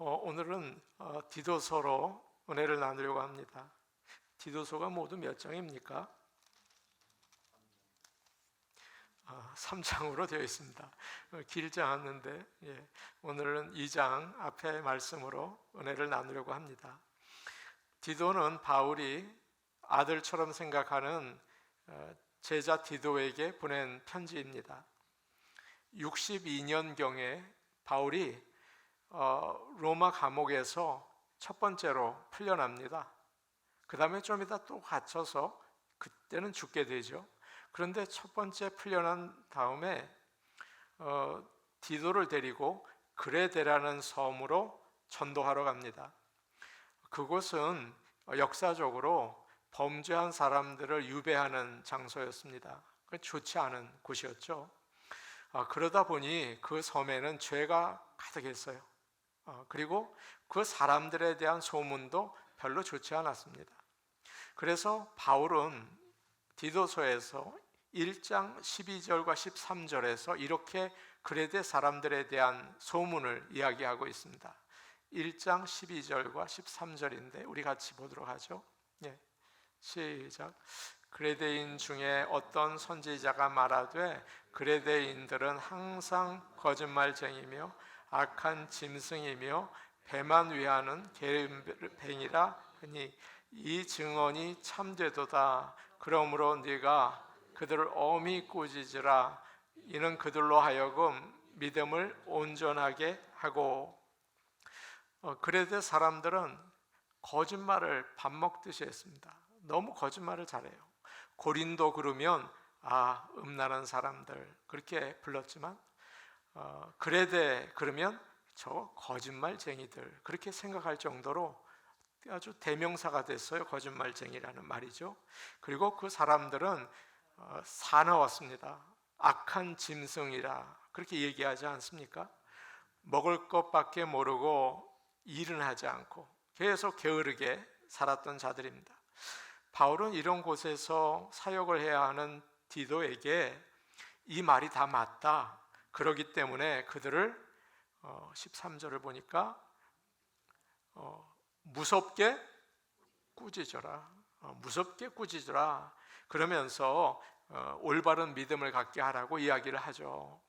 오늘은 디도서로 은혜를 나누려고 합니다. 디도서가 모두 몇 장입니까? 3장으로 되어 있습니다. 길지 않았는데 오늘은 2장 앞에 말씀으로 은혜를 나누려고 합니다. 디도는 바울이 아들처럼 생각하는 제자 디도에게 보낸 편지입니다. 62년경에 바울이 로마 감옥에서 첫 번째로 풀려납니다. 그 다음에 좀 이따 또 갇혀서 그때는 죽게 되죠. 그런데 첫 번째 풀려난 다음에 디도를 데리고 그레데라는 섬으로 전도하러 갑니다. 그곳은 역사적으로 범죄한 사람들을 유배하는 장소였습니다. 좋지 않은 곳이었죠. 그러다 보니 그 섬에는 죄가 가득했어요. 그리고 그 사람들에 대한 소문도 별로 좋지 않았습니다. 그래서 바울은 디도서에서 1장 12절과 13절에서 이렇게 그레데 사람들에 대한 소문을 이야기하고 있습니다. 1장 12절과 13절인데 우리 같이 보도록 하죠. 시작. 그레데인 중에 어떤 선지자가 말하되 그레데인들은 항상 거짓말쟁이며 악한 짐승이며 배만 위하는 계름뱅이라 하니 이 증언이 참되도다. 그러므로 네가 그들을 엄히 꾸짖으라. 이는 그들로 하여금 믿음을 온전하게 하고. 그레데 사람들은 거짓말을 밥 먹듯이 했습니다. 너무 거짓말을 잘해요. 고린도 그러면 음란한 사람들 그렇게 불렀지만 그레데 그러면 저 거짓말쟁이들 그렇게 생각할 정도로 아주 대명사가 됐어요. 거짓말쟁이라는 말이죠. 그리고 그 사람들은 사나웠습니다. 악한 짐승이라 그렇게 얘기하지 않습니까? 먹을 것밖에 모르고 일은 하지 않고 계속 게으르게 살았던 자들입니다. 바울은 이런 곳에서 사역을 해야 하는 디도에게 이 말이 다 맞다. 그러기 때문에 그들을 13절을 보니까 무섭게 꾸짖어라. 무섭게 꾸짖어라. 그러면서 올바른 믿음을 갖게 하라고 이야기를 하죠.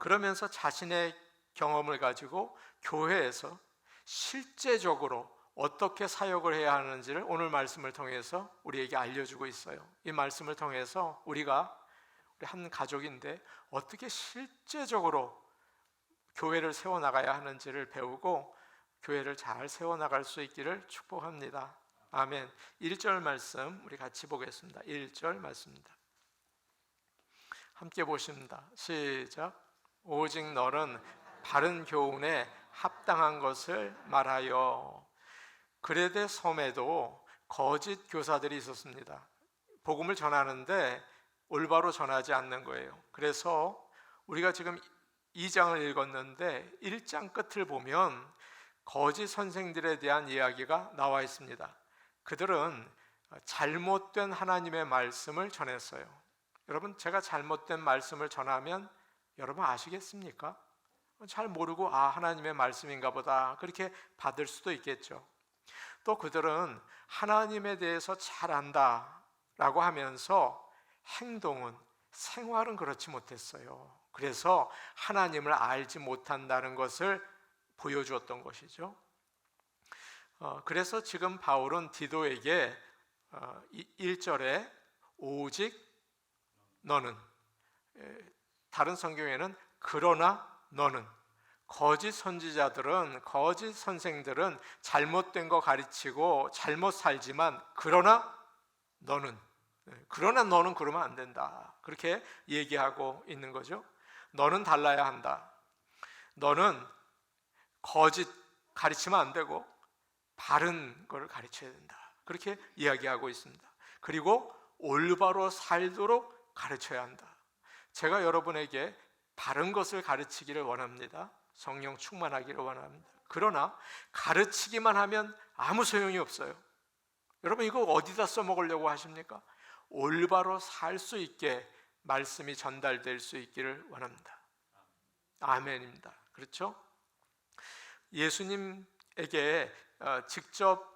그러면서 자신의 경험을 가지고 교회에서 실제적으로 어떻게 사역을 해야 하는지를 오늘 말씀을 통해서 우리에게 알려주고 있어요. 이 말씀을 통해서 우리 한 가족인데 어떻게 실제적으로 교회를 세워나가야 하는지를 배우고 교회를 잘 세워나갈 수 있기를 축복합니다. 아멘. 1절 말씀 우리 같이 보겠습니다. 1절 말씀입니다. 함께 보십니다. 시작. 오직 너는 바른 교훈에 합당한 것을 말하여. 그레데 섬에도 거짓 교사들이 있었습니다. 복음을 전하는데 올바로 전하지 않는 거예요. 그래서 우리가 지금 2장을 읽었는데 1장 끝을 보면 거짓 선생들에 대한 이야기가 나와 있습니다. 그들은 잘못된 하나님의 말씀을 전했어요. 여러분, 제가 잘못된 말씀을 전하면 여러분 아시겠습니까? 잘 모르고 하나님의 말씀인가 보다 그렇게 받을 수도 있겠죠. 또 그들은 하나님에 대해서 잘 안다라고 하면서 생활은 그렇지 못했어요. 그래서 하나님을 알지 못한다는 것을 보여주었던 것이죠. 그래서 지금 바울은 디도에게 1절에 오직 너는, 다른 성경에는 그러나 너는, 거짓 선지자들은, 거짓 선생들은 잘못된 거 가르치고 잘못 살지만 그러나 너는 그러면 안 된다. 그렇게 얘기하고 있는 거죠. 너는 달라야 한다. 너는 거짓 가르치면 안 되고 바른 걸 가르쳐야 된다. 그렇게 이야기하고 있습니다. 그리고 올바로 살도록 가르쳐야 한다. 제가 여러분에게 바른 것을 가르치기를 원합니다. 성령 충만하기를 원합니다. 그러나 가르치기만 하면 아무 소용이 없어요. 여러분, 이거 어디다 써먹으려고 하십니까? 올바로 살 수 있게 말씀이 전달될 수 있기를 원합니다. 아멘입니다. 그렇죠? 예수님에게 직접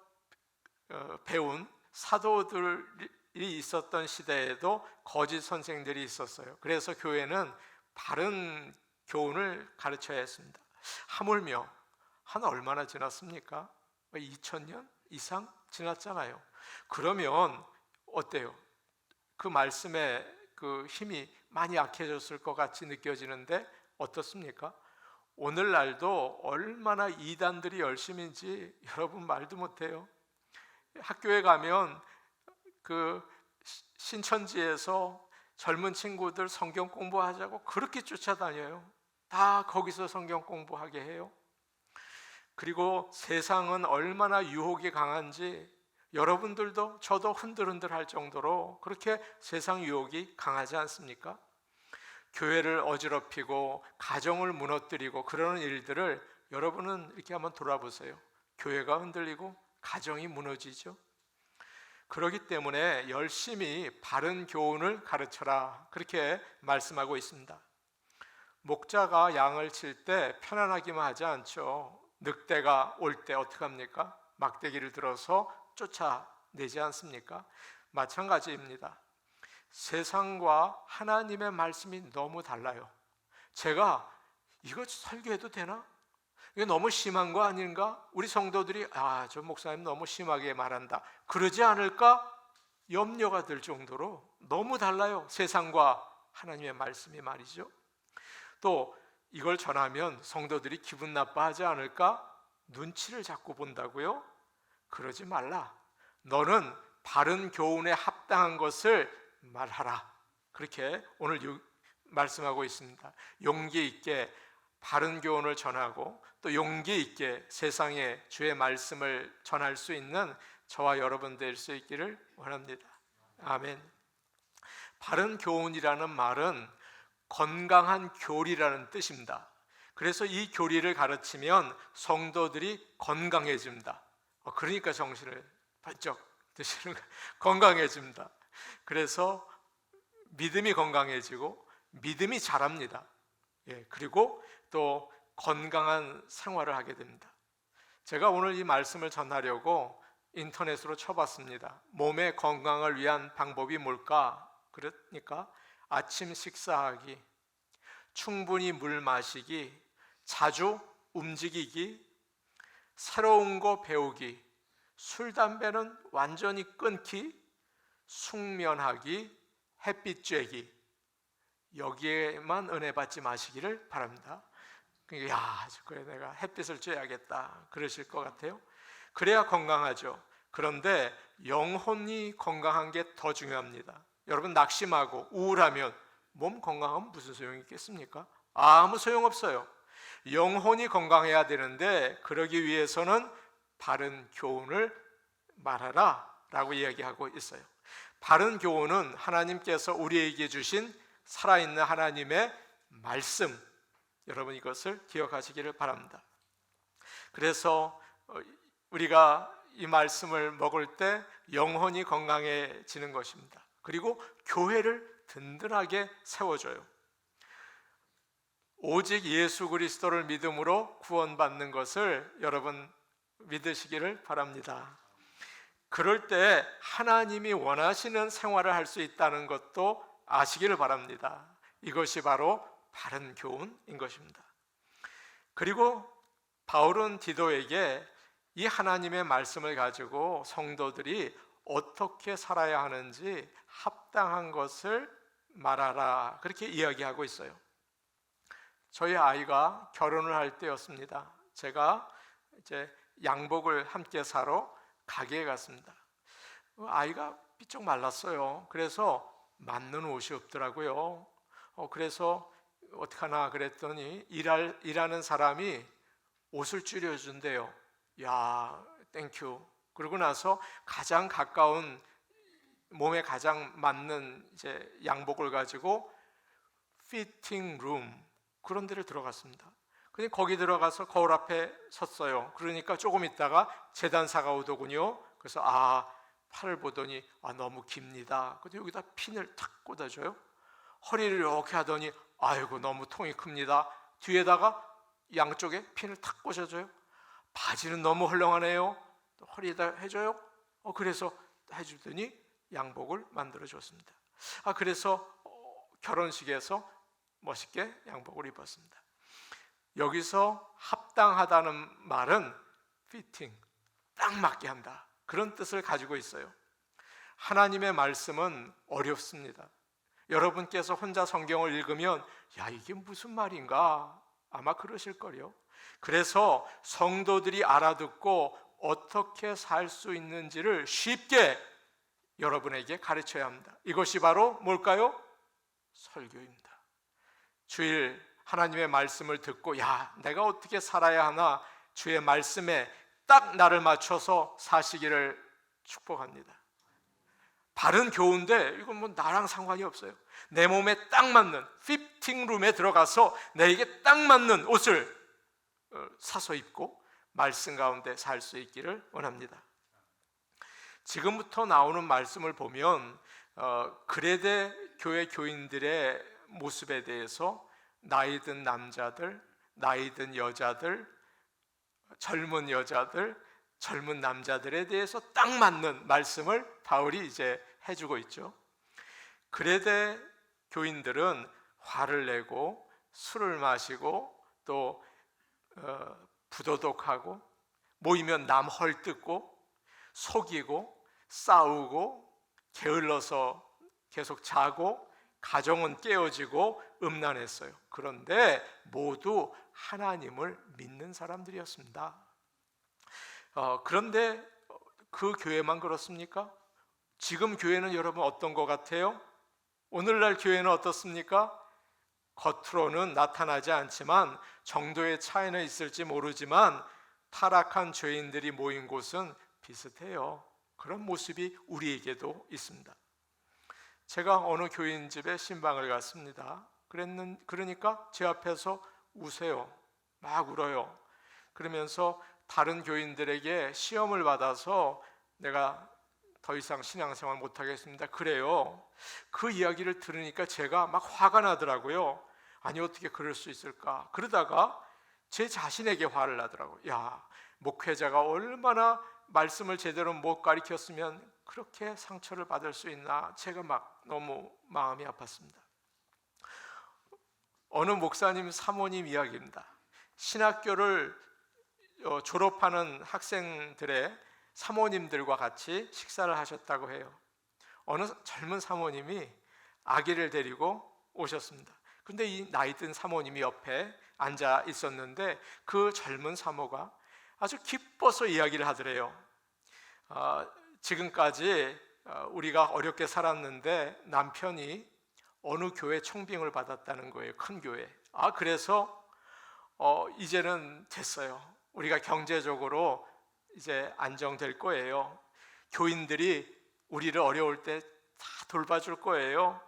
배운 사도들이 있었던 시대에도 거짓 선생들이 있었어요. 그래서 교회는 바른 교훈을 가르쳐야 했습니다. 하물며 한 얼마나 지났습니까? 2000년 이상 지났잖아요. 그러면 어때요? 그 말씀의 그 힘이 많이 약해졌을 것 같이 느껴지는데 어떻습니까? 오늘날도 얼마나 이단들이 열심인지 여러분 말도 못해요. 학교에 가면 그 신천지에서 젊은 친구들 성경 공부하자고 그렇게 쫓아다녀요. 다 거기서 성경 공부하게 해요. 그리고 세상은 얼마나 유혹이 강한지 여러분들도 저도 흔들흔들 할 정도로 그렇게 세상 유혹이 강하지 않습니까? 교회를 어지럽히고 가정을 무너뜨리고 그러는 일들을 여러분은 이렇게 한번 돌아보세요. 교회가 흔들리고 가정이 무너지죠. 그렇기 때문에 열심히 바른 교훈을 가르쳐라, 그렇게 말씀하고 있습니다. 목자가 양을 칠 때 편안하기만 하지 않죠. 늑대가 올 때 어떻게 합니까? 막대기를 들어서 쫓아내지 않습니까? 마찬가지입니다. 세상과 하나님의 말씀이 너무 달라요. 제가 이거 설교해도 되나? 이게 너무 심한 거 아닌가? 우리 성도들이 저 목사님 너무 심하게 말한다, 그러지 않을까? 염려가 들 정도로 너무 달라요. 세상과 하나님의 말씀이 말이죠. 또 이걸 전하면 성도들이 기분 나빠하지 않을까? 눈치를 자꾸 본다고요? 그러지 말라. 너는 바른 교훈에 합당한 것을 말하라. 그렇게 오늘 말씀하고 있습니다. 용기 있게 바른 교훈을 전하고 또 용기 있게 세상에 주의 말씀을 전할 수 있는 저와 여러분 될 수 있기를 원합니다. 아멘. 바른 교훈이라는 말은 건강한 교리라는 뜻입니다. 그래서 이 교리를 가르치면 성도들이 건강해집니다. 그러니까 정신을 번쩍 드시는 거예요. 건강해집니다. 그래서 믿음이 건강해지고 믿음이 자랍니다. 그리고 또 건강한 생활을 하게 됩니다. 제가 오늘 이 말씀을 전하려고 인터넷으로 쳐봤습니다. 몸의 건강을 위한 방법이 뭘까? 그러니까 아침 식사하기, 충분히 물 마시기, 자주 움직이기, 새로운 거 배우기, 술, 담배는 완전히 끊기, 숙면하기, 햇빛 쬐기, 여기에만 은혜 받지 마시기를 바랍니다. 그래 내가 햇빛을 쬐야겠다 그러실 것 같아요. 그래야 건강하죠. 그런데 영혼이 건강한 게 더 중요합니다. 여러분 낙심하고 우울하면 몸 건강하면 무슨 소용이 있겠습니까? 아무 소용없어요. 영혼이 건강해야 되는데 그러기 위해서는 바른 교훈을 말하라 라고 이야기하고 있어요. 바른 교훈은 하나님께서 우리에게 주신 살아있는 하나님의 말씀, 여러분 이것을 기억하시기를 바랍니다. 그래서 우리가 이 말씀을 먹을 때 영혼이 건강해지는 것입니다. 그리고 교회를 든든하게 세워줘요. 오직 예수 그리스도를 믿음으로 구원받는 것을 여러분 믿으시기를 바랍니다. 그럴 때 하나님이 원하시는 생활을 할 수 있다는 것도 아시기를 바랍니다. 이것이 바로 바른 교훈인 것입니다. 그리고 바울은 디도에게 이 하나님의 말씀을 가지고 성도들이 어떻게 살아야 하는지 합당한 것을 말하라 그렇게 이야기하고 있어요. 저희 아이가 결혼을 할 때였습니다. 제가 이제 양복을 함께 사러 가게에 갔습니다. 아이가 삐쩍 말랐어요. 그래서 맞는 옷이 없더라고요. 그래서 어떡하나 그랬더니 일하는 사람이 옷을 줄여준대요. 야, 땡큐. 그러고 나서 가장 가까운 몸에 가장 맞는 이제 양복을 가지고 피팅 룸 그런 데를 들어갔습니다. 근데 거기 들어가서 거울 앞에 섰어요. 그러니까 조금 있다가 재단사가 오더군요. 그래서 팔을 보더니 너무 깁니다. 근데 여기다 핀을 탁 꽂아줘요. 허리를 이렇게 하더니 아이고 너무 통이 큽니다. 뒤에다가 양쪽에 핀을 탁 꽂아줘요. 바지는 너무 헐렁하네요. 또 허리에다 해줘요. 그래서 해주더니 양복을 만들어 줬습니다. 그래서 결혼식에서 멋있게 양복을 입었습니다. 여기서 합당하다는 말은 피팅, 딱 맞게 한다, 그런 뜻을 가지고 있어요. 하나님의 말씀은 어렵습니다. 여러분께서 혼자 성경을 읽으면 야, 이게 무슨 말인가 아마 그러실 거요. 그래서 성도들이 알아듣고 어떻게 살 수 있는지를 쉽게 여러분에게 가르쳐야 합니다. 이것이 바로 뭘까요? 설교입니다. 주일 하나님의 말씀을 듣고 야, 내가 어떻게 살아야 하나, 주의 말씀에 딱 나를 맞춰서 사시기를 축복합니다. 바른 교훈인데 이건 뭐 나랑 상관이 없어요. 내 몸에 딱 맞는 피팅룸에 들어가서 내게 딱 맞는 옷을 사서 입고 말씀 가운데 살 수 있기를 원합니다. 지금부터 나오는 말씀을 보면 그레데 교회 교인들의 모습에 대해서 나이 든 남자들, 나이 든 여자들, 젊은 여자들, 젊은 남자들에 대해서 딱 맞는 말씀을 바울이 이제 해주고 있죠. 그레데 교인들은 화를 내고 술을 마시고 또 부도덕하고 모이면 남 헐뜯고 속이고 싸우고 게을러서 계속 자고 가정은 깨어지고 음란했어요. 그런데 모두 하나님을 믿는 사람들이었습니다. 그런데 그 교회만 그렇습니까? 지금 교회는 여러분 어떤 것 같아요? 오늘날 교회는 어떻습니까? 겉으로는 나타나지 않지만 정도의 차이는 있을지 모르지만 타락한 죄인들이 모인 곳은 비슷해요. 그런 모습이 우리에게도 있습니다. 제가 어느 교인 집에 신방을 갔습니다. 그러니까 제 앞에서 우세요. 막 울어요. 그러면서 다른 교인들에게 시험을 받아서 내가 더 이상 신앙생활 못하겠습니다, 그래요. 그 이야기를 들으니까 제가 막 화가 나더라고요. 아니, 어떻게 그럴 수 있을까? 그러다가 제 자신에게 화를 나더라고요. 야, 목회자가 얼마나 말씀을 제대로 못 가르쳤으면 그렇게 상처를 받을 수 있나. 제가 막 너무 마음이 아팠습니다. 어느 목사님 사모님 이야기입니다. 신학교를 졸업하는 학생들의 사모님들과 같이 식사를 하셨다고 해요. 어느 젊은 사모님이 아기를 데리고 오셨습니다. 근데 이 나이 든 사모님이 옆에 앉아 있었는데 그 젊은 사모가 아주 기뻐서 이야기를 하더래요. 지금까지 우리가 어렵게 살았는데 남편이 어느 교회 청빙을 받았다는 거예요. 큰 교회. 그래서 이제는 됐어요. 우리가 경제적으로 이제 안정될 거예요. 교인들이 우리를 어려울 때 다 돌봐줄 거예요.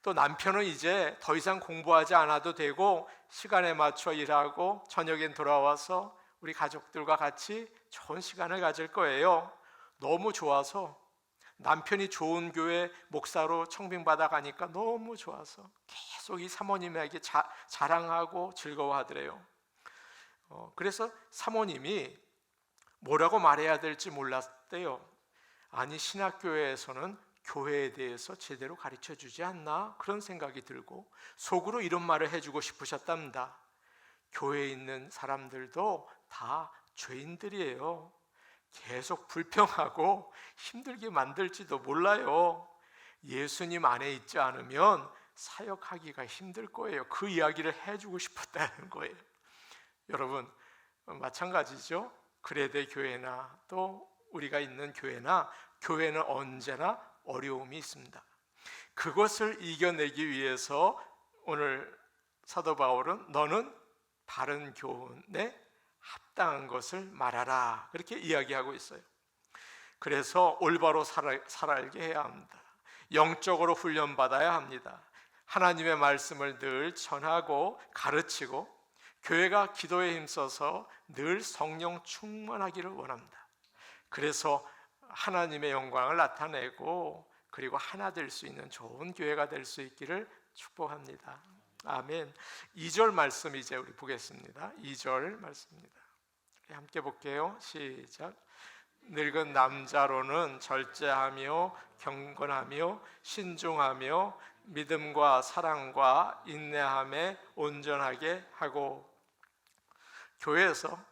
또 남편은 이제 더 이상 공부하지 않아도 되고 시간에 맞춰 일하고 저녁엔 돌아와서 우리 가족들과 같이 좋은 시간을 가질 거예요. 너무 좋아서 남편이 좋은 교회 목사로 청빙받아 가니까 너무 좋아서 계속 이 사모님에게 자랑하고 즐거워하더래요. 그래서 사모님이 뭐라고 말해야 될지 몰랐대요. 아니, 신학교에서는 교회에 대해서 제대로 가르쳐 주지 않나? 그런 생각이 들고 속으로 이런 말을 해주고 싶으셨답니다. 교회에 있는 사람들도 다 죄인들이에요. 계속 불평하고 힘들게 만들지도 몰라요. 예수님 안에 있지 않으면 사역하기가 힘들 거예요. 그 이야기를 해주고 싶었다는 거예요. 여러분, 마찬가지죠. 그레데 교회나 또 우리가 있는 교회나 교회는 언제나 어려움이 있습니다. 그것을 이겨내기 위해서 오늘 사도 바울은 너는 바른 교훈에 합당한 것을 말하라, 그렇게 이야기하고 있어요. 그래서 올바로 살아가게 해야 합니다. 영적으로 훈련받아야 합니다. 하나님의 말씀을 늘 전하고 가르치고 교회가 기도에 힘써서 늘 성령 충만하기를 원합니다. 그래서 하나님의 영광을 나타내고 그리고 하나 될 수 있는 좋은 교회가 될 수 있기를 축복합니다. 아멘. 2절 말씀 이제 우리 보겠습니다. 2절 말씀입니다. 함께 볼게요. 시작. 늙은 남자로는 절제하며 경건하며 신중하며 믿음과 사랑과 인내함에 온전하게 하고. 교회에서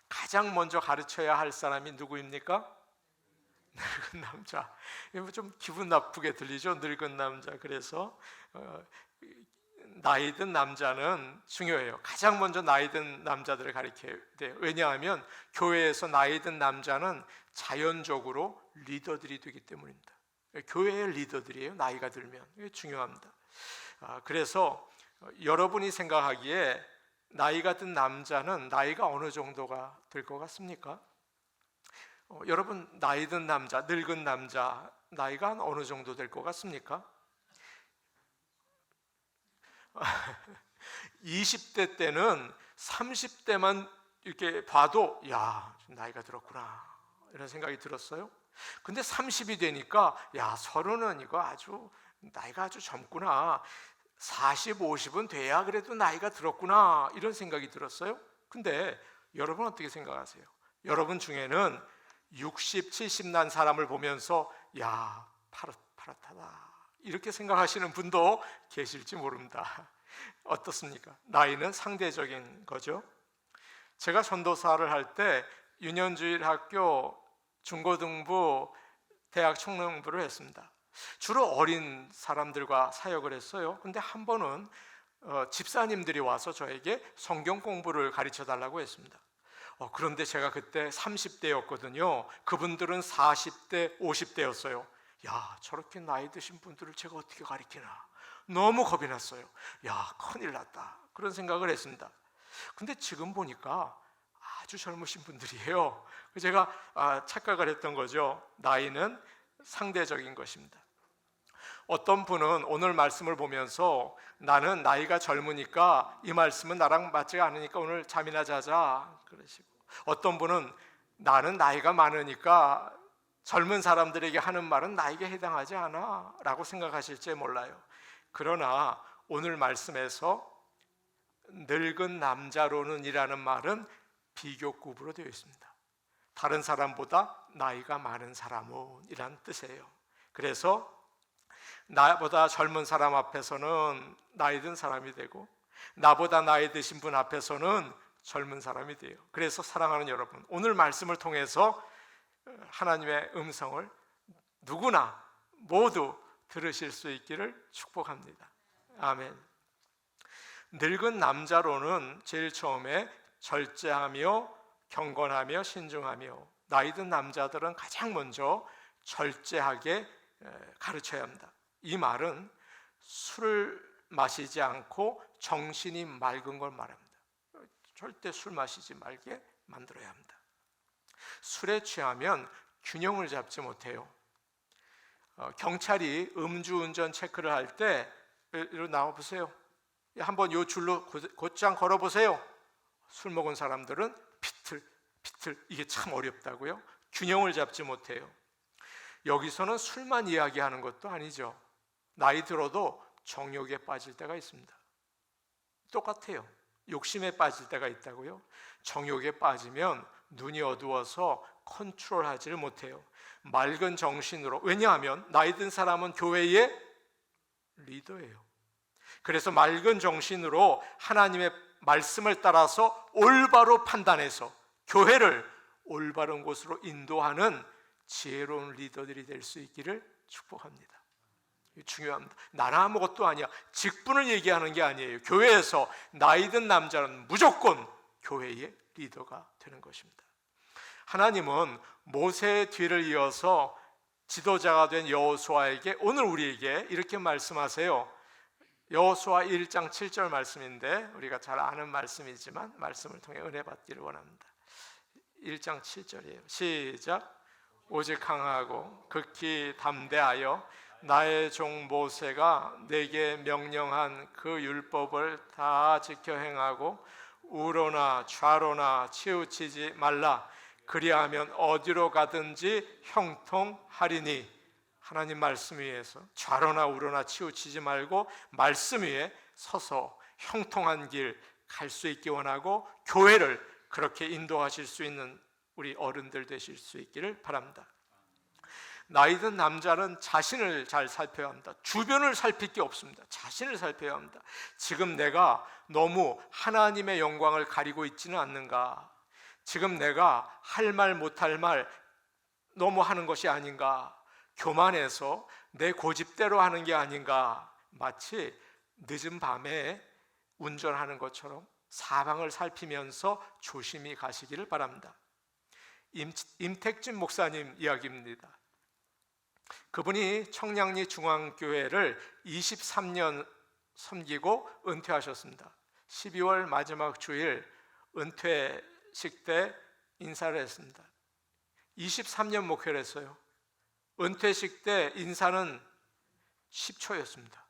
가장 먼저 가르쳐야 할 사람이 누구입니까? 늙은 남자. 이거 좀 기분 나쁘게 들리죠? 늙은 남자. 그래서 나이 든 남자는 중요해요. 가장 먼저 나이 든 남자들을 가르쳐야 돼요. 왜냐하면 교회에서 나이 든 남자는 자연적으로 리더들이 되기 때문입니다. 교회의 리더들이에요. 나이가 들면. 이게 중요합니다. 그래서 여러분이 생각하기에 나이가 든 남자는 나이가 어느 정도가 될 것 같습니까? 여러분 나이 든 남자, 늙은 남자 나이가 어느 정도 될 것 같습니까? 20대 때는 30대만 이렇게 봐도 야, 나이가 들었구나 이런 생각이 들었어요. 근데 30이 되니까 야, 30은 이거 아주 나이가 아주 젊구나. 40, 50은 돼야 그래도 나이가 들었구나 이런 생각이 들었어요. 근데 여러분 어떻게 생각하세요? 여러분 중에는 60, 70 난 사람을 보면서 야, 파릇파릇하다 이렇게 생각하시는 분도 계실지 모릅니다. 어떻습니까? 나이는 상대적인 거죠. 제가 전도사를 할 때 유년주일 학교 중고등부 대학 총령부를 했습니다. 주로 어린 사람들과 사역을 했어요. 근데 한 번은 집사님들이 와서 저에게 성경 공부를 가르쳐 달라고 했습니다. 그런데 제가 그때 30대였거든요. 그분들은 40대, 50대였어요. 야, 저렇게 나이 드신 분들을 제가 어떻게 가르치나 너무 겁이 났어요. 야, 큰일 났다 그런 생각을 했습니다. 근데 지금 보니까 아주 젊으신 분들이에요. 제가 착각을 했던 거죠. 나이는 상대적인 것입니다. 어떤 분은 오늘 말씀을 보면서 나는 나이가 젊으니까 이 말씀은 나랑 맞지가 않으니까 오늘 잠이나 자자 그러시고, 어떤 분은 나는 나이가 많으니까 젊은 사람들에게 하는 말은 나에게 해당하지 않아 라고 생각하실지 몰라요. 그러나 오늘 말씀에서 늙은 남자로는 이라는 말은 비교급으로 되어 있습니다. 다른 사람보다 나이가 많은 사람은 이란 뜻이에요. 그래서 나보다 젊은 사람 앞에서는 나이 든 사람이 되고 나보다 나이 드신 분 앞에서는 젊은 사람이 돼요. 그래서 사랑하는 여러분, 오늘 말씀을 통해서 하나님의 음성을 누구나 모두 들으실 수 있기를 축복합니다. 아멘. 늙은 남자로는 제일 처음에 절제하며 경건하며 신중하며, 나이 든 남자들은 가장 먼저 절제하게 가르쳐야 합니다. 이 말은 술을 마시지 않고 정신이 맑은 걸 말합니다. 절대 술 마시지 말게 만들어야 합니다. 술에 취하면 균형을 잡지 못해요. 경찰이 음주운전 체크를 할 때 이리 나와 보세요. 한번 요 줄로 곧장 걸어보세요. 술 먹은 사람들은 비틀 이게 참 어렵다고요. 균형을 잡지 못해요. 여기서는 술만 이야기하는 것도 아니죠. 나이 들어도 정욕에 빠질 때가 있습니다. 똑같아요. 욕심에 빠질 때가 있다고요. 정욕에 빠지면 눈이 어두워서 컨트롤하지를 못해요. 맑은 정신으로, 왜냐하면 나이 든 사람은 교회의 리더예요. 그래서 맑은 정신으로 하나님의 말씀을 따라서 올바로 판단해서 교회를 올바른 곳으로 인도하는 지혜로운 리더들이 될 수 있기를 축복합니다. 중요합니다. 나는 아무것도 아니야 직분을 얘기하는 게 아니에요. 교회에서 나이 든 남자는 무조건 교회의 리더가 되는 것입니다. 하나님은 모세의 뒤를 이어서 지도자가 된 여호수아에게 오늘 우리에게 이렇게 말씀하세요. 여호수아 1장 7절 말씀인데 우리가 잘 아는 말씀이지만 말씀을 통해 은혜 받기를 원합니다. 1장 7절이에요. 시작. 오직 강하고 극히 담대하여 나의 종 모세가 내게 명령한 그 율법을 다 지켜 행하고 우로나 좌로나 치우치지 말라. 그리하면 어디로 가든지 형통하리니. 하나님 말씀 위에서 좌로나 우로나 치우치지 말고 말씀 위에 서서 형통한 길 갈 수 있기 원하고 교회를 그렇게 인도하실 수 있는 우리 어른들 되실 수 있기를 바랍니다. 나이 든 남자는 자신을 잘 살펴야 합니다. 주변을 살필 게 없습니다. 자신을 살펴야 합니다. 지금 내가 너무 하나님의 영광을 가리고 있지는 않는가? 지금 내가 할 말 못할 말 너무 하는 것이 아닌가? 교만해서 내 고집대로 하는 게 아닌가? 마치 늦은 밤에 운전하는 것처럼 사방을 살피면서 조심히 가시기를 바랍니다. 임택진 목사님 이야기입니다. 그분이 청량리 중앙교회를 23년 섬기고 은퇴하셨습니다. 12월 마지막 주일 은퇴식 때 인사를 했습니다. 23년 목회를 했어요. 은퇴식 때 인사는 10초였습니다.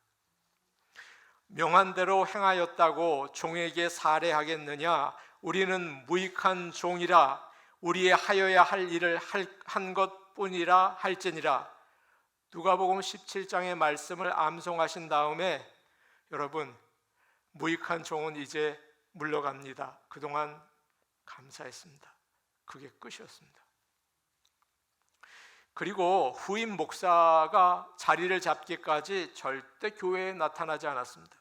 명한대로 행하였다고 종에게 살해하겠느냐? 우리는 무익한 종이라 우리의 하여야 할 일을 한 것뿐이라 할지니라. 누가복음 17장의 말씀을 암송하신 다음에 여러분, 무익한 종은 이제 물러갑니다. 그동안 감사했습니다. 그게 끝이었습니다. 그리고 후임 목사가 자리를 잡기까지 절대 교회에 나타나지 않았습니다.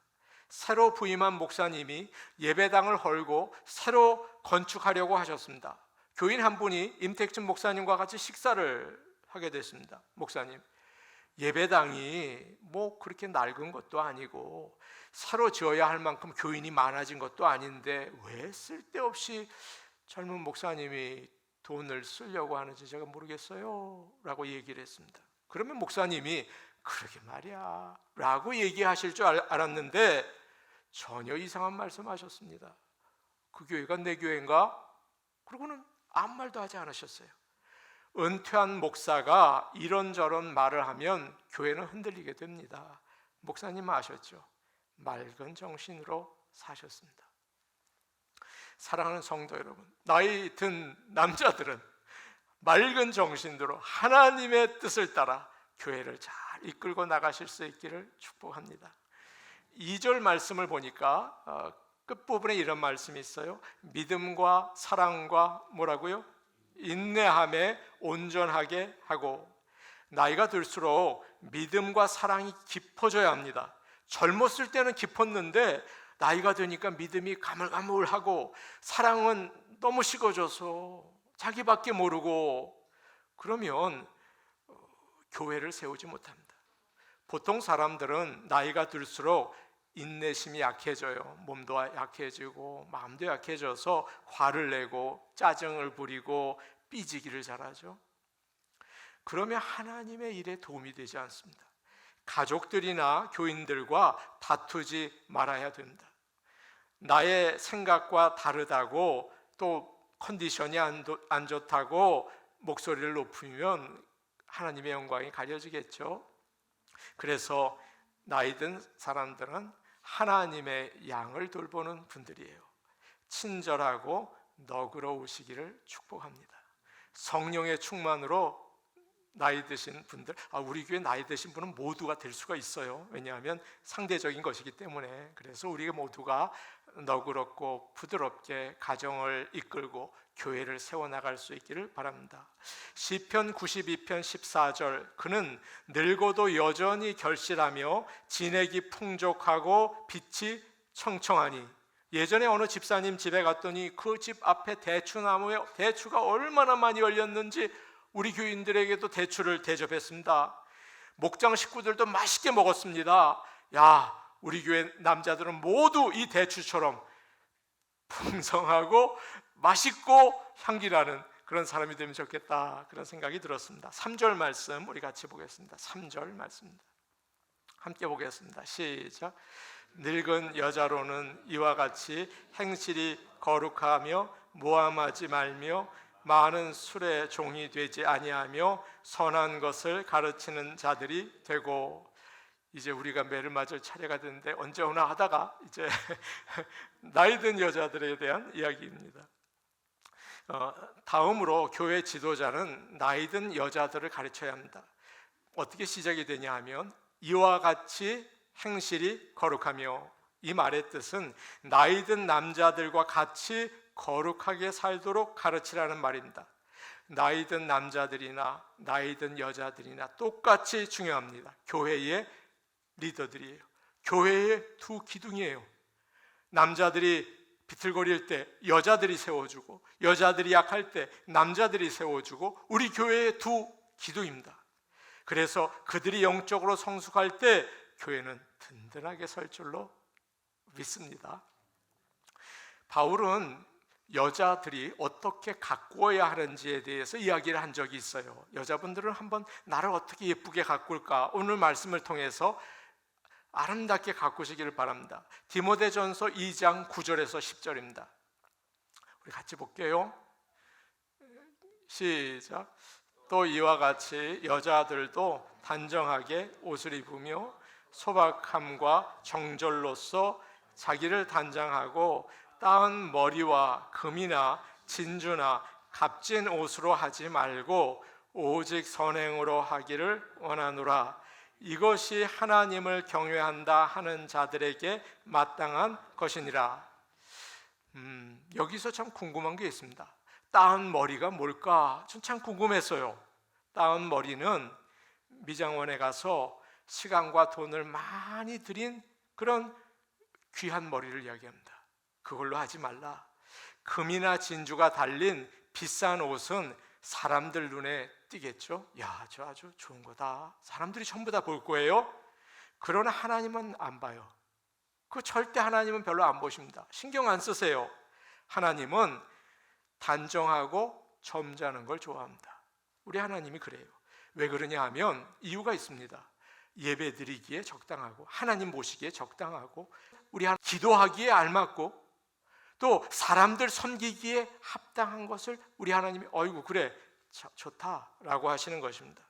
새로 부임한 목사님이 예배당을 헐고 새로 건축하려고 하셨습니다. 교인 한 분이 임택준 목사님과 같이 식사를 하게 됐습니다. 목사님, 예배당이 뭐 그렇게 낡은 것도 아니고 새로 지어야 할 만큼 교인이 많아진 것도 아닌데 왜 쓸데없이 젊은 목사님이 돈을 쓰려고 하는지 제가 모르겠어요 라고 얘기를 했습니다. 그러면 목사님이 그러게 말이야 라고 얘기하실 줄 알았는데 전혀 이상한 말씀하셨습니다. 그 교회가 내 교회인가? 그러고는 아무 말도 하지 않으셨어요. 은퇴한 목사가 이런저런 말을 하면 교회는 흔들리게 됩니다. 목사님 아셨죠? 맑은 정신으로 사셨습니다. 사랑하는 성도 여러분, 나이 든 남자들은 맑은 정신으로 하나님의 뜻을 따라 교회를 잘 이끌고 나가실 수 있기를 축복합니다. 2절 말씀을 보니까 끝부분에 이런 말씀이 있어요. 믿음과 사랑과 뭐라고요? 인내함에 온전하게 하고. 나이가 들수록 믿음과 사랑이 깊어져야 합니다. 젊었을 때는 깊었는데 나이가 드니까 믿음이 가물가물하고 사랑은 너무 식어져서 자기밖에 모르고 그러면 교회를 세우지 못합니다. 보통 사람들은 나이가 들수록 인내심이 약해져요. 몸도 약해지고 마음도 약해져서 화를 내고 짜증을 부리고 삐지기를 잘하죠. 그러면 하나님의 일에 도움이 되지 않습니다. 가족들이나 교인들과 다투지 말아야 됩니다. 나의 생각과 다르다고 또 컨디션이 안 좋다고 목소리를 높이면 하나님의 영광이 가려지겠죠. 그래서 나이 든 사람들은 하나님의 양을 돌보는 분들이에요. 친절하고 너그러우시기를 축복합니다. 성령의 충만으로 나이 드신 분들, 우리 교회 나이 드신 분은 모두가 될 수가 있어요. 왜냐하면 상대적인 것이기 때문에. 그래서 우리가 모두가 너그럽고 부드럽게 가정을 이끌고 교회를 세워나갈 수 있기를 바랍니다. 시편 92편 14절, 그는 늙어도 여전히 결실하며 진액이 풍족하고 빛이 청청하니. 예전에 어느 집사님 집에 갔더니 그 집 앞에 대추나무에 대추가 얼마나 많이 열렸는지 우리 교인들에게도 대추를 대접했습니다. 목장 식구들도 맛있게 먹었습니다. 야, 우리 교회 남자들은 모두 이 대추처럼 풍성하고 맛있고 향기나는 그런 사람이 되면 좋겠다, 그런 생각이 들었습니다. 3절 말씀 우리 같이 보겠습니다. 3절 말씀입니다. 함께 보겠습니다. 시작. 늙은 여자로는 이와 같이 행실이 거룩하며 모함하지 말며 많은 술의 종이 되지 아니하며 선한 것을 가르치는 자들이 되고. 이제 우리가 매를 맞을 차례가 됐는데 언제 오나 하다가 이제 나이 든 여자들에 대한 이야기입니다. 다음으로 교회 지도자는 나이 든 여자들을 가르쳐야 합니다. 어떻게 시작이 되냐 하면 이와 같이 행실이 거룩하며, 이 말의 뜻은 나이 든 남자들과 같이 거룩하게 살도록 가르치라는 말입니다. 나이든 남자들이나 나이든 여자들이나 똑같이 중요합니다. 교회의 리더들이에요. 교회의 두 기둥이에요. 남자들이 비틀거릴 때 여자들이 세워주고, 여자들이 약할 때 남자들이 세워주고, 우리 교회의 두 기둥입니다. 그래서 그들이 영적으로 성숙할 때 교회는 든든하게 설 줄로 믿습니다. 바울은 여자들이 어떻게 가꾸어야 하는지에 대해서 이야기를 한 적이 있어요. 여자분들은 한번 나를 어떻게 예쁘게 가꿀까, 오늘 말씀을 통해서 아름답게 가꾸시기를 바랍니다. 디모데전서 2장 9절에서 10절입니다. 우리 같이 볼게요. 시작. 또 이와 같이 여자들도 단정하게 옷을 입으며 소박함과 정절로서 자기를 단장하고 따은 머리와 금이나 진주나 값진 옷으로 하지 말고 오직 선행으로 하기를 원하노라. 이것이 하나님을 경외한다 하는 자들에게 마땅한 것이니라. 여기서 참 궁금한 게 있습니다. 따은 머리가 뭘까? 전 참 궁금했어요. 따은 머리는 미장원에 가서 시간과 돈을 많이 들인 그런 귀한 머리를 이야기합니다. 그걸로 하지 말라. 금이나 진주가 달린 비싼 옷은 사람들 눈에 띄겠죠. 야, 저 아주 좋은 거다. 사람들이 전부 다 볼 거예요. 그러나 하나님은 안 봐요. 그 절대 하나님은 별로 안 보십니다. 신경 안 쓰세요. 하나님은 단정하고 점잖은 걸 좋아합니다. 우리 하나님이 그래요. 왜 그러냐 하면 이유가 있습니다. 예배 드리기에 적당하고, 하나님 모시기에 적당하고, 우리 기도하기에 알맞고, 또 사람들 섬기기에 합당한 것을 우리 하나님이 어이구 그래 좋다라고 하시는 것입니다.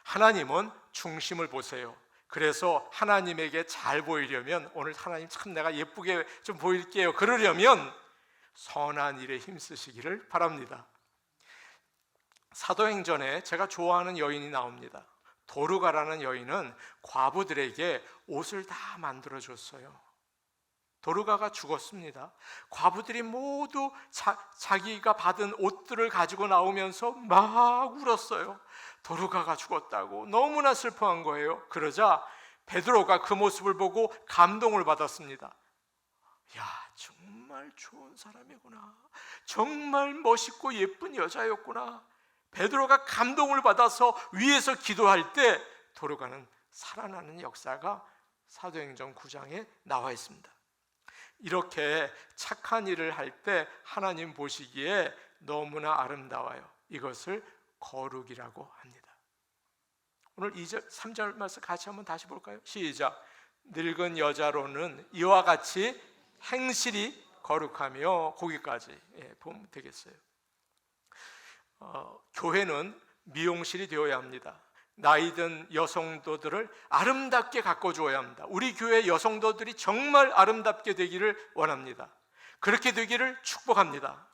하나님은 중심을 보세요. 그래서 하나님에게 잘 보이려면, 오늘 하나님 참 내가 예쁘게 좀 보일게요, 그러려면 선한 일에 힘쓰시기를 바랍니다. 사도행전에 제가 좋아하는 여인이 나옵니다. 도르가라는 여인은 과부들에게 옷을 다 만들어줬어요. 도르가가 죽었습니다. 과부들이 모두 자기가 받은 옷들을 가지고 나오면서 막 울었어요. 도르가가 죽었다고 너무나 슬퍼한 거예요. 그러자 베드로가 그 모습을 보고 감동을 받았습니다. 야, 정말 좋은 사람이구나. 정말 멋있고 예쁜 여자였구나. 베드로가 감동을 받아서 위에서 기도할 때 도르가는 살아나는 역사가 사도행전 9장에 나와 있습니다. 이렇게 착한 일을 할 때 하나님 보시기에 너무나 아름다워요. 이것을 거룩이라고 합니다. 오늘 2절, 3절 말씀 같이 한번 다시 볼까요? 시작. 늙은 여자로는 이와 같이 행실이 거룩하며, 거기까지 보면 되겠어요. 교회는 미용실이 되어야 합니다. 나이든 여성도들을 아름답게 가꿔주어야 합니다. 우리 교회 여성도들이 정말 아름답게 되기를 원합니다. 그렇게 되기를 축복합니다.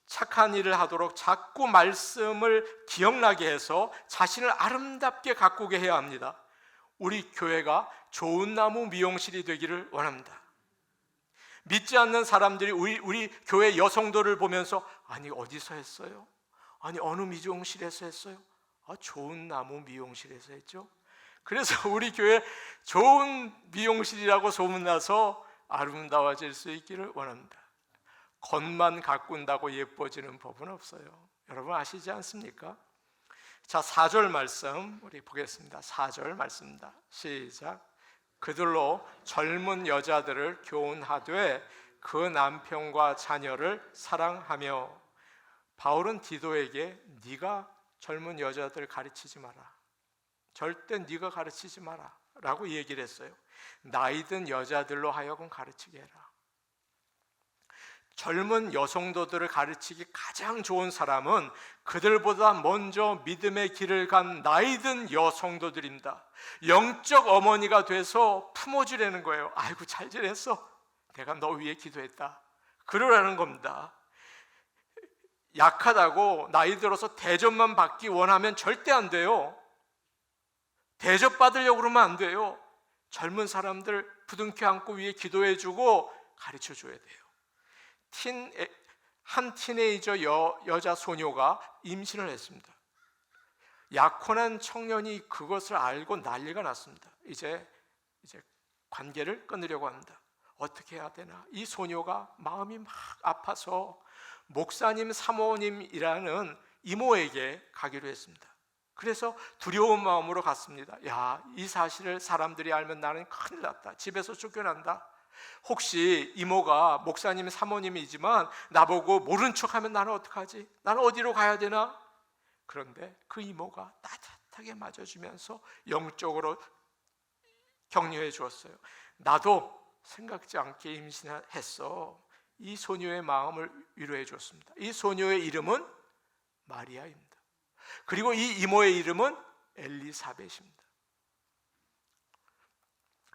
착한 일을 하도록 자꾸 말씀을 기억나게 해서 자신을 아름답게 가꾸게 해야 합니다. 우리 교회가 좋은 나무 미용실이 되기를 원합니다. 믿지 않는 사람들이 우리 교회 여성도를 보면서 아니 어디서 했어요? 아니 어느 미용실에서 했어요? 좋은 나무 미용실에서 했죠. 그래서 우리 교회 좋은 미용실이라고 소문나서 아름다워질 수 있기를 원합니다. 겉만 가꾼다고 예뻐지는 법은 없어요. 여러분 아시지 않습니까? 자, 4절 말씀 우리 보겠습니다. 4절 말씀입니다. 시작. 그들로 젊은 여자들을 교훈하되 그 남편과 자녀를 사랑하며. 바울은 디도에게 네가 젊은 여자들 가르치지 마라. 절대 네가 가르치지 마라 라고 얘기를 했어요. 나이든 여자들로 하여금 가르치게 해라. 젊은 여성도들을 가르치기 가장 좋은 사람은 그들보다 먼저 믿음의 길을 간 나이든 여성도들입니다. 영적 어머니가 돼서 품어주려는 거예요. 아이고 잘 지냈어? 내가 너 위해 기도했다. 그러라는 겁니다. 약하다고 나이 들어서 대접만 받기 원하면 절대 안 돼요. 대접받으려고 그러면 안 돼요. 젊은 사람들 부둥켜 안고 위에 기도해주고 가르쳐 줘야 돼요. 한 티네이저 여자 소녀가 임신을 했습니다. 약혼한 청년이 그것을 알고 난리가 났습니다. 이제 관계를 끊으려고 합니다. 어떻게 해야 되나? 이 소녀가 마음이 막 아파서 목사님 사모님이라는 이모에게 가기로 했습니다. 그래서 두려운 마음으로 갔습니다. 야, 이 사실을 사람들이 알면 나는 큰일 났다. 집에서 쫓겨난다. 혹시 이모가 목사님 사모님이지만 나보고 모른 척하면 나는 어떡하지? 나는 어디로 가야 되나? 그런데 그 이모가 따뜻하게 맞아주면서 영적으로 격려해 주었어요. 나도 생각지 않게 임신했어. 이 소녀의 마음을 위로해 줬습니다. 이 소녀의 이름은 마리아입니다. 그리고 이 이모의 이름은 엘리사벳입니다.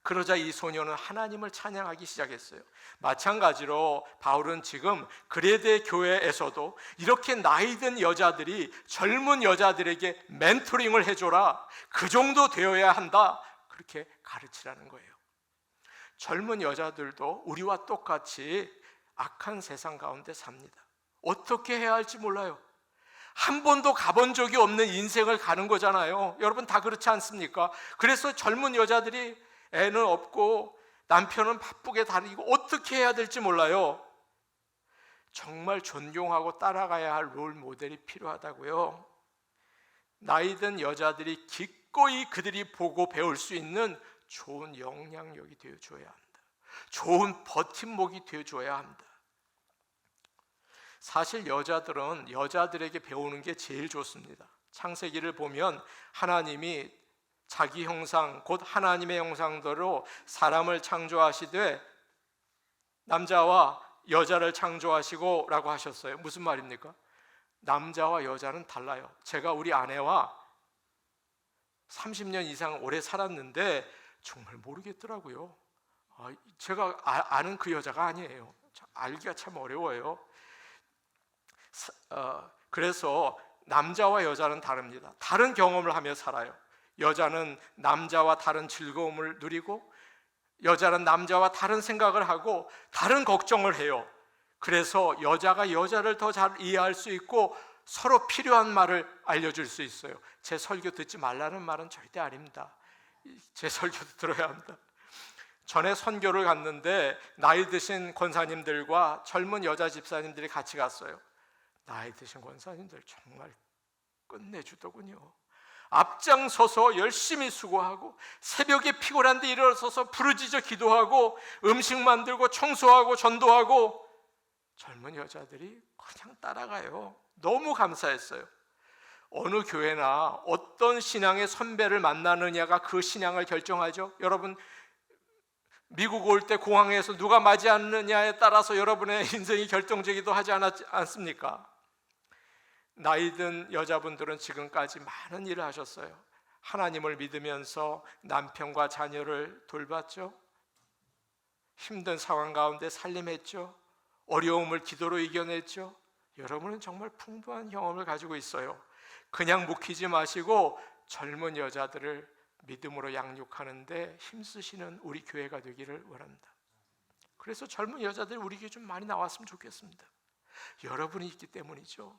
그러자 이 소녀는 하나님을 찬양하기 시작했어요. 마찬가지로 바울은 지금 그레데 교회에서도 이렇게 나이 든 여자들이 젊은 여자들에게 멘토링을 해줘라, 그 정도 되어야 한다, 그렇게 가르치라는 거예요. 젊은 여자들도 우리와 똑같이 악한 세상 가운데 삽니다. 어떻게 해야 할지 몰라요. 한 번도 가본 적이 없는 인생을 가는 거잖아요. 여러분 다 그렇지 않습니까? 그래서 젊은 여자들이 애는 없고 남편은 바쁘게 다니고 어떻게 해야 될지 몰라요. 정말 존경하고 따라가야 할 롤 모델이 필요하다고요. 나이 든 여자들이 기꺼이 그들이 보고 배울 수 있는 좋은 영향력이 되어줘야 합니다. 좋은 버팀목이 되어줘야 합니다. 사실 여자들은 여자들에게 배우는 게 제일 좋습니다. 창세기를 보면 하나님이 자기 형상 곧 하나님의 형상대로 사람을 창조하시되 남자와 여자를 창조하시고 라고 하셨어요. 무슨 말입니까? 남자와 여자는 달라요. 제가 우리 아내와 30년 이상 오래 살았는데 정말 모르겠더라고요. 제가 아는 그 여자가 아니에요. 알기가 참 어려워요. 그래서 남자와 여자는 다릅니다. 다른 경험을 하며 살아요. 여자는 남자와 다른 즐거움을 누리고 여자는 남자와 다른 생각을 하고 다른 걱정을 해요. 그래서 여자가 여자를 더 잘 이해할 수 있고 서로 필요한 말을 알려줄 수 있어요. 제 설교 듣지 말라는 말은 절대 아닙니다. 제 설교도 들어야 합니다. 전에 선교를 갔는데 나이 드신 권사님들과 젊은 여자 집사님들이 같이 갔어요. 나이 드신 권사님들 정말 끝내주더군요. 앞장서서 열심히 수고하고 새벽에 피곤한데 일어서서 부르짖어 기도하고 음식 만들고 청소하고 전도하고 젊은 여자들이 그냥 따라가요. 너무 감사했어요. 어느 교회나 어떤 신앙의 선배를 만나느냐가 그 신앙을 결정하죠. 여러분 미국 올 때 공항에서 누가 맞이 않느냐에 따라서 여러분의 인생이 결정되기도 하지 않습니까? 나이 든 여자분들은 지금까지 많은 일을 하셨어요. 하나님을 믿으면서 남편과 자녀를 돌봤죠. 힘든 상황 가운데 살림했죠. 어려움을 기도로 이겨냈죠. 여러분은 정말 풍부한 경험을 가지고 있어요. 그냥 묵히지 마시고 젊은 여자들을 믿음으로 양육하는데 힘쓰시는 우리 교회가 되기를 원합니다. 그래서 젊은 여자들 우리 교회 좀 많이 나왔으면 좋겠습니다. 여러분이 있기 때문이죠.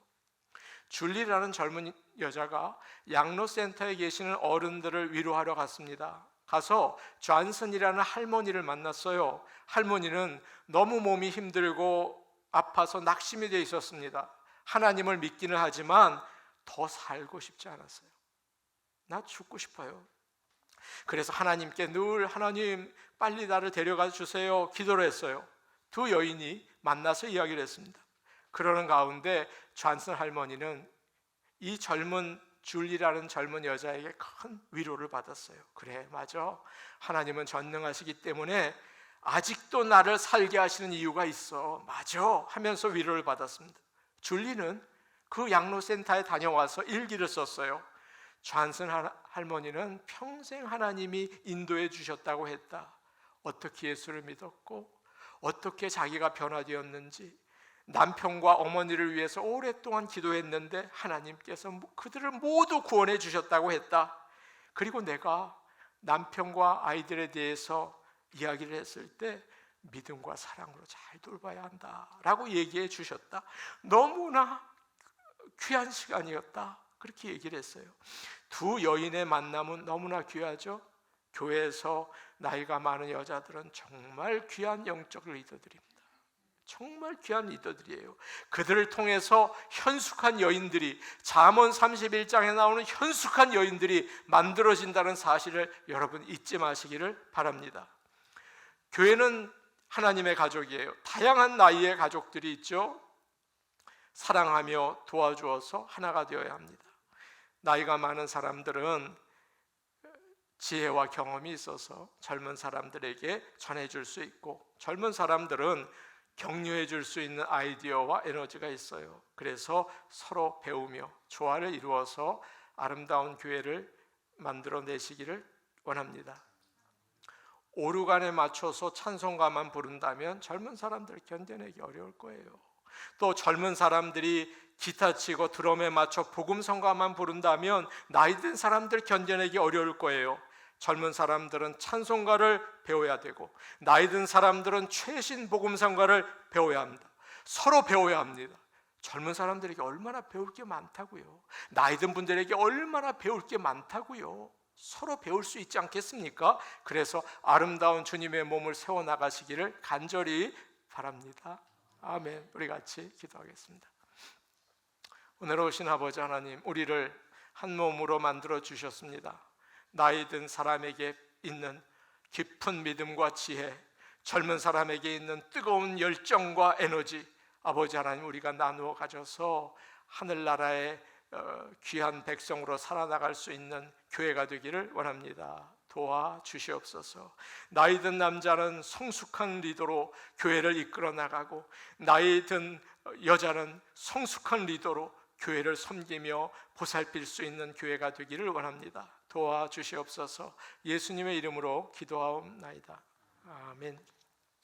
줄리라는 젊은 여자가 양로센터에 계시는 어른들을 위로하러 갔습니다. 가서 존슨이라는 할머니를 만났어요. 할머니는 너무 몸이 힘들고 아파서 낙심이 되어 있었습니다. 하나님을 믿기는 하지만 더 살고 싶지 않았어요. 나 죽고 싶어요. 그래서 하나님께 늘 하나님 빨리 나를 데려가 주세요 기도를 했어요. 두 여인이 만나서 이야기를 했습니다. 그러는 가운데 존슨 할머니는 이 젊은 줄리라는 젊은 여자에게 큰 위로를 받았어요. 그래 맞아, 하나님은 전능하시기 때문에 아직도 나를 살게 하시는 이유가 있어, 맞아 하면서 위로를 받았습니다. 줄리는 그 양로센터에 다녀와서 일기를 썼어요. 존슨 할머니는 평생 하나님이 인도해 주셨다고 했다. 어떻게 예수를 믿었고 어떻게 자기가 변화되었는지, 남편과 어머니를 위해서 오랫동안 기도했는데 하나님께서 그들을 모두 구원해 주셨다고 했다. 그리고 내가 남편과 아이들에 대해서 이야기를 했을 때 믿음과 사랑으로 잘 돌봐야 한다라고 얘기해 주셨다. 너무나 귀한 시간이었다. 그렇게 얘기를 했어요. 두 여인의 만남은 너무나 귀하죠. 교회에서 나이가 많은 여자들은 정말 귀한 영적 리더들입니다. 정말 귀한 리더들이에요. 그들을 통해서 현숙한 여인들이, 잠언 31장에 나오는 현숙한 여인들이 만들어진다는 사실을 여러분 잊지 마시기를 바랍니다. 교회는 하나님의 가족이에요. 다양한 나이의 가족들이 있죠. 사랑하며 도와주어서 하나가 되어야 합니다. 나이가 많은 사람들은 지혜와 경험이 있어서 젊은 사람들에게 전해줄 수 있고, 젊은 사람들은 격려해 줄 수 있는 아이디어와 에너지가 있어요. 그래서 서로 배우며 조화를 이루어서 아름다운 교회를 만들어내시기를 원합니다. 오르간에 맞춰서 찬송가만 부른다면 젊은 사람들 견뎌내기 어려울 거예요. 또 젊은 사람들이 기타 치고 드럼에 맞춰 복음성가만 부른다면 나이 든 사람들 견뎌내기 어려울 거예요. 젊은 사람들은 찬송가를 배워야 되고, 나이 든 사람들은 최신 복음성가를 배워야 합니다. 서로 배워야 합니다. 젊은 사람들에게 얼마나 배울 게 많다고요. 나이 든 분들에게 얼마나 배울 게 많다고요. 서로 배울 수 있지 않겠습니까? 그래서 아름다운 주님의 몸을 세워나가시기를 간절히 바랍니다. 아멘. 우리 같이 기도하겠습니다. 오늘 오신 아버지 하나님, 우리를 한 몸으로 만들어 주셨습니다. 나이 든 사람에게 있는 깊은 믿음과 지혜, 젊은 사람에게 있는 뜨거운 열정과 에너지, 아버지 하나님, 우리가 나누어 가져서 하늘나라의 귀한 백성으로 살아나갈 수 있는 교회가 되기를 원합니다. 도와주시옵소서. 나이 든 남자는 성숙한 리더로 교회를 이끌어 나가고, 나이 든 여자는 성숙한 리더로 교회를 섬기며 보살필 수 있는 교회가 되기를 원합니다. 도와주시옵소서. 예수님의 이름으로 기도하옵나이다. 아멘.